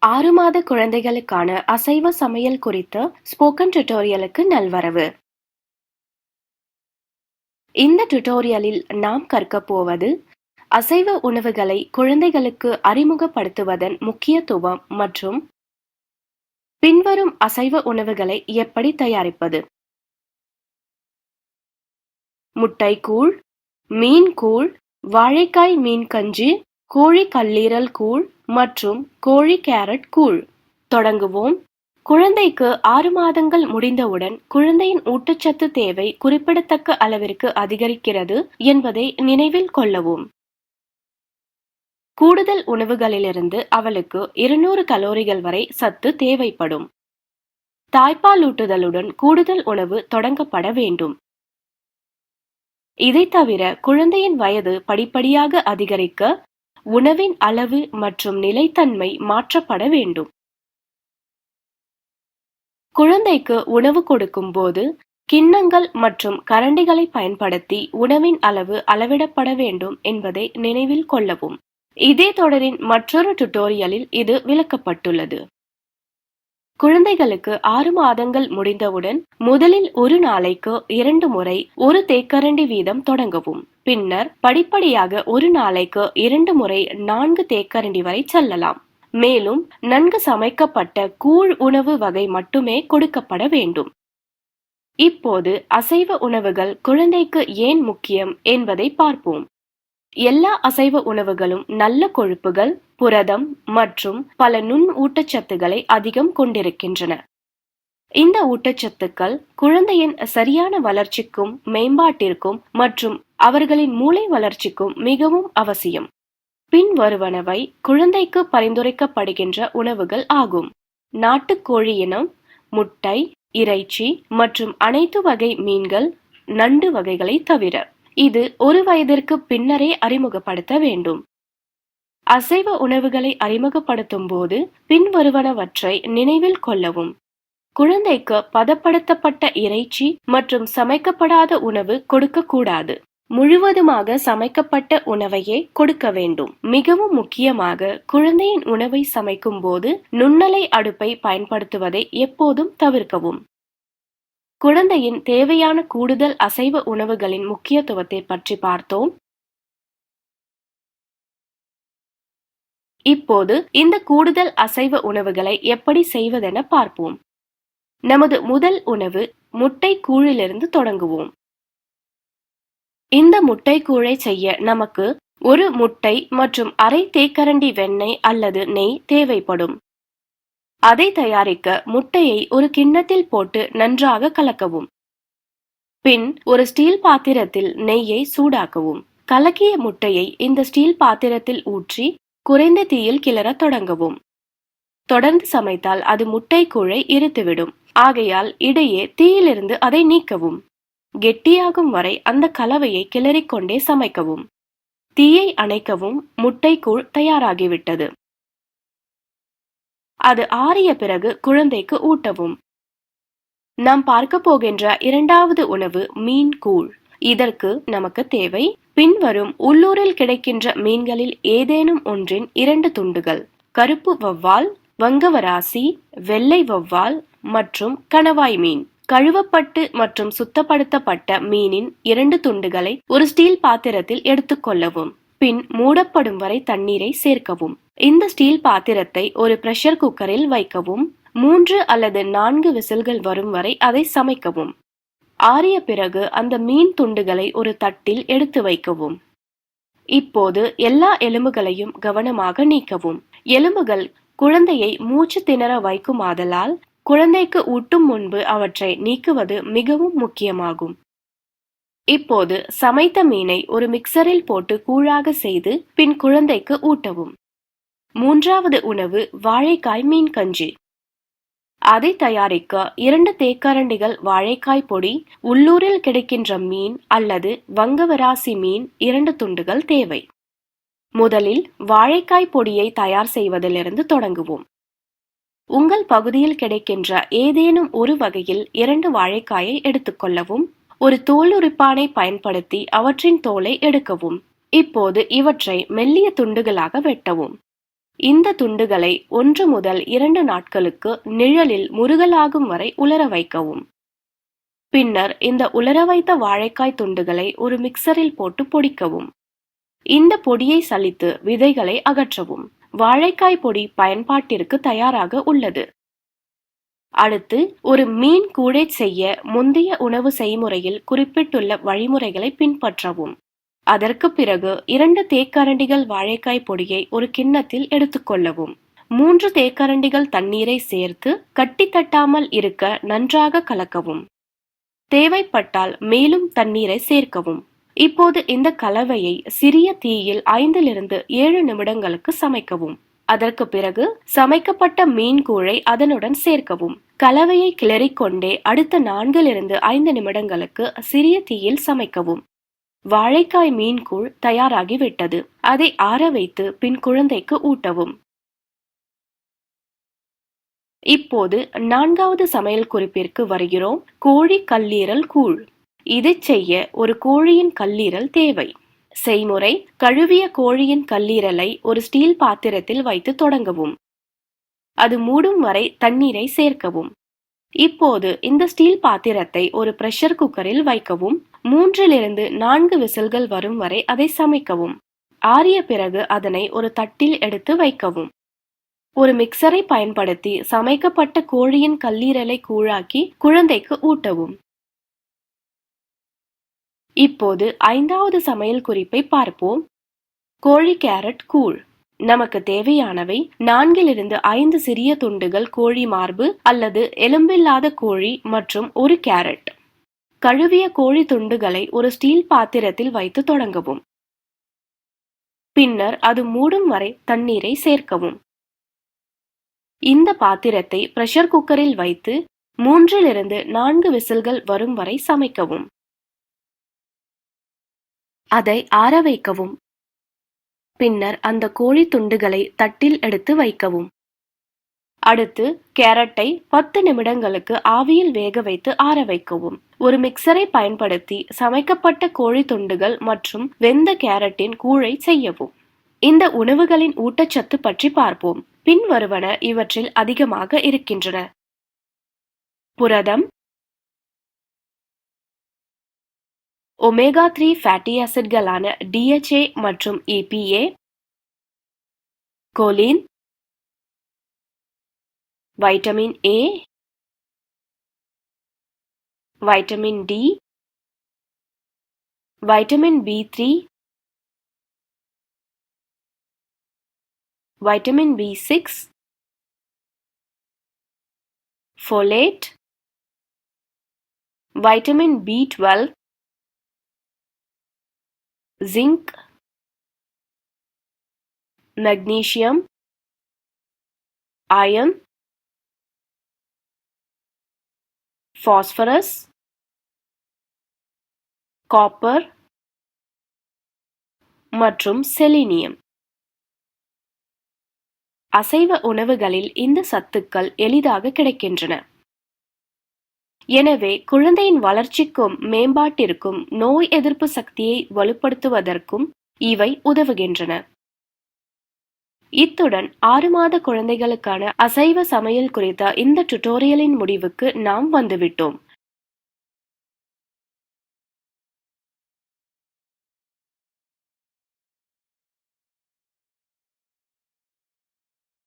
6 மாத குழந்தைகளுக்கான அசைவ சமையல் குறித்த ஸ்போக்கன் டியூட்டோரியலுக்கு நல்வரவு. இந்த டியூட்டோரியலில் நாம் கற்கப் போவது அசைவ உணவுகளை குழந்தைகளுக்கு அறிமுகப்படுத்துவதன் முக்கியத்துவம் மற்றும் பின்வரும் அசைவ உணவுகளை எப்படி தயாரிப்பது. முட்டை கூழ், மீன் கூழ், வாழைக்காய் மீன் கஞ்சி, கோழி கல்லீரல் கூழ் மற்றும் கோழி கேரட் கூழ். தொடங்குவோம். குழந்தைக்கு 6 மாதங்கள் முடிந்தவுடன் குழந்தையின் ஊட்டச்சத்து தேவை குறிப்பிடத்தக்க அளவிற்கு அதிகரிக்கிறது என்பதை நினைவில் கொள்ளவும். கூடுதல் உணவுகளிலிருந்து அவளுக்கு 200 கலோரிகள் வரை சத்து தேவைப்படும். தாய்ப்பாலூட்டுதலுடன் கூடுதல் உணவு தொடங்கப்பட வேண்டும். இதை தவிர குழந்தையின் வயது படிப்படியாக அதிகரிக்க உணவின் அளவு மற்றும் நிலைத்தன்மை மாற்றப்பட வேண்டும். குழந்தைக்கு உணவு கொடுக்கும் போது கிண்ணங்கள் மற்றும் கரண்டிகளை பயன்படுத்தி உணவின் அளவு அளவிடப்பட வேண்டும் என்பதை நினைவில் கொள்ளவும். இதே தொடரின் மற்றொரு டியூட்டோரியலில் இது விளக்கப்பட்டுள்ளது. குழந்தைகளுக்கு 6 மாதங்கள் முடிந்தவுடன் முதலில் ஒரு நாளைக்கு 2 முறை 1 தேக்கரண்டி வீதம் தொடங்கவும். பின்னர் படிப்படியாக ஒரு நாளைக்கு 2 முறை 4 தேக்கரண்டி வரை செல்லலாம். மேலும் நன்கு சமைக்கப்பட்ட கூழ் உணவு வகை மட்டுமே கொடுக்கப்பட வேண்டும். இப்போது அசைவ உணவுகள் குழந்தைக்கு ஏன் முக்கியம் என்பதை பார்ப்போம். எல்லா அசைவ உணவுகளும் நல்ல கொழுப்புகள், புரதம் மற்றும் பல நுண் ஊட்டச்சத்துக்களை அதிகம் கொண்டிருக்கின்றன. இந்த ஊட்டச்சத்துக்கள் குழந்தையின் சரியான வளர்ச்சிக்கும் மேம்பாட்டிற்கும் மற்றும் அவர்களின் மூளை வளர்ச்சிக்கும் மிகவும் அவசியம். பின்வருவனவை குழந்தைக்கு பரிந்துரைக்கப்படுகின்ற உணவுகள் ஆகும். நாட்டுக்கோழி இனம், முட்டை, இறைச்சி மற்றும் அனைத்து வகை மீன்கள், நண்டு வகைகளை தவிர. இது 1 வயதிற்கு பின்னரே அறிமுகப்படுத்த வேண்டும். அசைவ உணவுகளை அறிமுகப்படுத்தும் போது பின்வருவனவற்றை நினைவில் கொள்ளவும். குழந்தைக்கு பதப்படுத்தப்பட்ட இறைச்சி மற்றும் சமைக்கப்படாத உணவு கொடுக்கக்கூடாது. முழுவதுமாக சமைக்கப்பட்ட உணவையே கொடுக்க வேண்டும். மிகவும் முக்கியமாக குழந்தையின் உணவை சமைக்கும் போது நுண்ணலை அடுப்பை பயன்படுத்துவதை எப்போதும் தவிர்க்கவும். குழந்தையின் தேவையான கூடுதல் அசைவ உணவுகளின் முக்கியத்துவத்தை பற்றி பார்த்தோம். இப்போது இந்த கூடுதல் அசைவ உணவுகளை எப்படி செய்வதென பார்ப்போம். நமது முதல் உணவு முட்டை கூழிலிருந்து தொடங்குவோம். இந்த முட்டை கூழை செய்ய நமக்கு 1 முட்டை மற்றும் அரை தேக்கரண்டி வெண்ணெய் அல்லது நெய் தேவைப்படும். அதை தயாரிக்க முட்டையை ஒரு கிண்ணத்தில் போட்டு நன்றாக கலக்கவும். பின் ஒரு ஸ்டீல் பாத்திரத்தில் நெய்யை சூடாக்கவும். கலக்கிய முட்டையை இந்த ஸ்டீல் பாத்திரத்தில் ஊற்றி குறைந்த தீயில் கிளற தொடங்கவும். தொடர்ந்து சமைத்தால் அது முட்டை கூழை எரித்துவிடும். ஆகையால் இடையே தீயிலிருந்து அதை நீக்கவும். கெட்டியாகும் வரை அந்த கலவையை கிளறிக்கொண்டே சமைக்கவும். தீயை அணைக்கவும். முட்டைக்கூழ் தயாராகிவிட்டது. அது ஆறிய பிறகு குழந்தைக்கு ஊட்டவும். நாம் பார்க்க போகின்ற 2வது உணவு மீன் கூழ். இதற்கு நமக்கு தேவை பின்வரும் உள்ளூரில் கிடைக்கின்ற மீன்களில் ஏதேனும் ஒன்றின் 2 துண்டுகள். கருப்பு வவ்வால், வங்கவராசி, வெள்ளை வவ்வால் மற்றும் கணவாய் மீன். கழுவப்பட்டு மற்றும் சுத்தப்படுத்தப்பட்ட மீனின் 2 துண்டுகளை ஒரு ஸ்டீல் பாத்திரத்தில் எடுத்துக்கொள்ளவும். பின் மூடப்படும் வரை தண்ணீரை சேர்க்கவும். இந்த ஸ்டீல் பாத்திரத்தை ஒரு பிரஷர் குக்கரில் வைக்கவும். 3 அல்லது 4 விசில்கள் வரும் வரை அதை சமைக்கவும். ஆறிய பிறகு அந்த மீன் துண்டுகளை ஒரு தட்டில் எடுத்து வைக்கவும். இப்போது எல்லா எலும்புகளையும் கவனமாக நீக்கவும். எலும்புகள் குழந்தையை மூச்சு திணற வைக்குமாதலால் குழந்தைக்கு ஊட்டும் முன்பு அவற்றை நீக்குவது மிகவும் முக்கியமாகும். இப்போது சமைத்த மீனை ஒரு மிக்சரில் போட்டு கூழாக செய்து பின் குழந்தைக்கு ஊட்டவும். 3வது உணவு வாழைக்காய் மீன் கஞ்சி. அதை தயாரிக்க 2 தேக்கரண்டிகள் வாழைக்காய் பொடி, உள்ளூரில் கிடைக்கின்ற மீன் அல்லது வங்கவராசி மீன் 2 துண்டுகள் தேவை. முதலில் வாழைக்காய் பொடியை தயார் செய்வதிலிருந்து தொடங்குவோம். உங்கள் பகுதியில் கிடைக்கின்ற ஏதேனும் ஒரு வகையில் 2 வாழைக்காயை எடுத்துக்கொள்ளவும். ஒரு தோல் உரிப்பானை பயன்படுத்தி அவற்றின் தோலை எடுக்கவும். இப்போது இவற்றை மெல்லிய துண்டுகளாக வெட்டவும். இந்த துண்டுகளை 1 முதல் 2 நாட்களுக்கு நிழலில் முருகலாகும் வரை உலர வைக்கவும். பின்னர் இந்த உலர வைத்த வாழைக்காய் துண்டுகளை ஒரு மிக்சரில் போட்டு பொடிக்கவும். இந்த பொடியை சலித்து விதைகளை அகற்றவும். வாழைக்காய் பொடி பயன்பாட்டிற்கு தயாராக உள்ளது. அடுத்து ஒரு மீன் கூடை செய்ய முந்தைய உணவு செய்முறையில் குறிப்பிட்டுள்ள வழிமுறைகளை பின்பற்றவும். அதற்கு பிறகு 2 தேக்கரண்டிகள் வாழைக்காய் பொடியை ஒரு கிண்ணத்தில் எடுத்துக்கொள்ளவும். 3 தேக்கரண்டிகள் தண்ணீரை சேர்த்து கட்டி தட்டாமல் இருக்க நன்றாக கலக்கவும். தேவைப்பட்டால் மேலும் தண்ணீரை சேர்க்கவும். இப்போது இந்த கலவையை சிறிய தீயில் 5 - 7 நிமிடங்களுக்கு சமைக்கவும். அதற்கு பிறகு சமைக்கப்பட்ட மீன் கூழை அதனுடன் சேர்க்கவும். கலவையை கிளறிக்கொண்டே அடுத்த 4 - 5 நிமிடங்களுக்கு சிறிய தீயில் சமைக்கவும். வாழைக்காய் மீன் கூழ் தயாராகிவிட்டது. அதை ஆற வைத்து பின் குழந்தைக்கு ஊட்டவும். இப்போது 4வது சமையல் குறிப்பிற்கு வருகிறோம். கோழி கல்லீரல் கூழ். இதை செய்ய ஒரு கோழியின் கல்லீரல் தேவை. செய்முறை: கழுவிய கோழியின் கல்லீரலை ஒரு ஸ்டீல் பாத்திரத்தில் வைத்து தொடங்கவும். அது மூடும் வரை தண்ணீரை சேர்க்கவும். இப்போது இந்த ஸ்டீல் பாத்திரத்தை ஒரு பிரஷர் குக்கரில் வைக்கவும். 3 - 4 விசில்கள் வரும் வரை அதை சமைக்கவும். ஆறிய பிறகு அதனை ஒரு தட்டில் எடுத்து வைக்கவும். ஒரு மிக்சரை பயன்படுத்தி சமைக்கப்பட்ட கோழியின் கல்லீரலை கூழாக்கி குழந்தைக்கு ஊட்டவும். இப்போது 5வது சமையல் குறிப்பை பார்ப்போம். கோழி கேரட் கூழ். நமக்கு தேவையானவை 4 - 5 சிறிய துண்டுகள் கோழி மார்பு அல்லது எலும்பில்லாத கோழி மற்றும் ஒரு கேரட். கழுவிய கோழி துண்டுகளை ஒரு ஸ்டீல் பாத்திரத்தில் வைத்து தொடங்கவும். பின்னர் அது மூடும் வரை தண்ணீரை சேர்க்கவும். இந்த பாத்திரத்தை பிரஷர் குக்கரில் வைத்து 3 - 4 விசில்கள் வரும் வரை சமைக்கவும். அதை ஆற வைக்கவும். பின்னர் அந்த கோழி துண்டுகளை தட்டில் எடுத்து வைக்கவும். அடுத்து கேரட்டை 10 நிமிடங்களுக்கு ஆவியில் வேக வைத்து ஆற வைக்கவும். ஒரு மிக்சரை பயன்படுத்தி சமைக்கப்பட்ட கோழி துண்டுகள் மற்றும் வெந்த கேரட்டின் கூழை செய்யவும். இந்த உணவுகளின் ஊட்டச்சத்து பற்றி பார்ப்போம். பின்வருவன இவற்றில் அதிகமாக இருக்கின்றன. புரதம், ஒமேகா 3 ஃபேட்டி ஆசிட்களான DHA மற்றும் EPA, choline, vitamin A, vitamin D, vitamin B3, vitamin B6, folate, vitamin B12, zinc, magnesium, iron, phosphorus, copper மற்றும் செலினியம். அசைவ உணவுகளில் இந்த சத்துக்கள் எளிதாக கிடைக்கின்றன. எனவே குழந்தையின் வளர்ச்சிக்கும் மேம்பாட்டிற்கும் நோய் எதிர்ப்பு சக்தியை வலுப்படுத்துவதற்கும் இவை உதவுகின்றன. இத்துடன் 6 மாத குழந்தைகளுக்கான அசைவ சமையல் குறித்த இந்த டுட்டோரியலின் முடிவுக்கு நாம் வந்துவிட்டோம்.